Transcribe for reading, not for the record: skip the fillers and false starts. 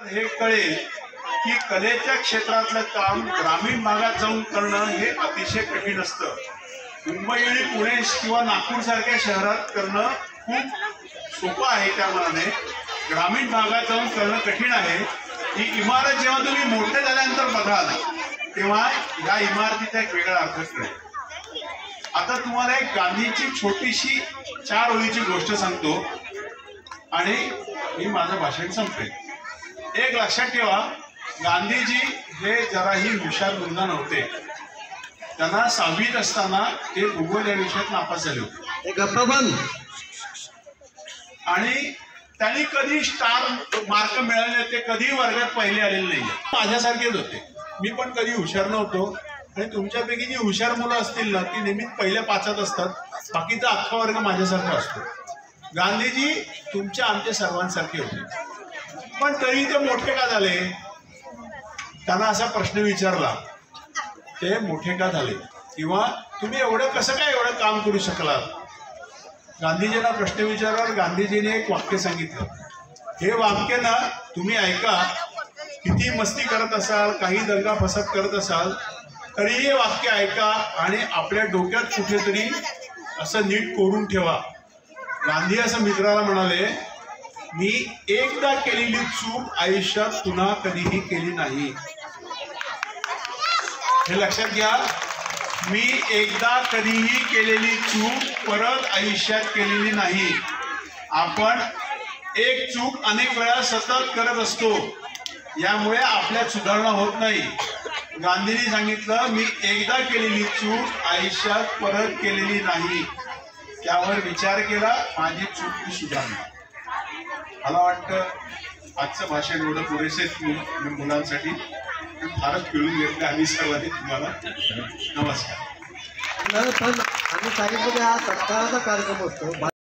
हे कळेल की कलेच्या क्षेत्रातलं काम ग्रामीण भागात जाऊन करणं हे अतिशय कठीण असतं। मुंबई आणि पुणे किंवा नागपूर सारख्या शहरात करणं खूप सोपं आहे, त्या मानाने ग्रामीण भागात जाऊन करणं कठीण आहे। ही इमारत जेव्हा तुम्ही मोठे झाल्यानंतर बघाल तेव्हा या इमारतीचा एक वेगळा अर्थ कळेल। आता तुम्हाला एक गांधीची छोटीशी 4 ओळीची गोष्ट सांगतो आणि मी माझं भाषण संपवेन। एक लक्षात ठेवा, गांधीजी हे जराही हुशार मुलगा नव्हते। त्यांना 6वीत असताना ते भूगोल या विषयात नापास झाले होते आणि त्यांनी कधी स्टार मार्क मिळाले, ते कधी वर्गात पहिले आलेले नाही। माझ्यासारखेच होते, मी पण कधी हुशार नव्हतो आणि तुमच्यापैकी जी हुशार मुलं असतील ना ती नेहमी पहिल्या 5त असतात, बाकीचा अख्खा वर्ग माझ्यासारखा असतो। गांधीजी तुमच्या आमच्या सर्वांसारखे होते, पण तरी ते मोठे का झाले? त्यांना असा प्रश्न विचारला, ते मोठे का झाले किंवा तुम्ही एवढं कसं काय एवढं काम करू शकलात? गांधीजींना प्रश्न विचारल्यावर गांधीजीने एक वाक्य सांगितलं। हे वाक्य ना तुम्ही ऐका, किती मस्ती करत असाल, काही दंगा फसाद करत असाल तरी हे वाक्य ऐका आणि आपल्या डोक्यात कुठेतरी असं नीट कोरून ठेवा। गांधी असं मित्राला म्हणाले, मी एकदा केलेली चूक आयुष्यात पुन्हा कधीही केली नाही। हे लक्षात घ्या, मी एकदा कधीही केलेली चूक परत आयुष्यात केलेली नाही। आपण एक चूक अनेक वेळा सतत करत असतो, यामुळे आपल्यात सुधारणा होत नाही। गांधींनी सांगितलं, मी एकदा केलेली चूक आयुष्यात परत केलेली नाही, त्यावर विचार केला, माझी चूक मी सुधारली। मला वाटतं आजचं भाषण एवढं पुरेसे मुलांसाठी फारच पिळून घेतलं आम्ही सर्वांनी। तुम्हाला नमस्कार। आम्ही सांगितलं की हा सत्काराचा कार्यक्रम असतो।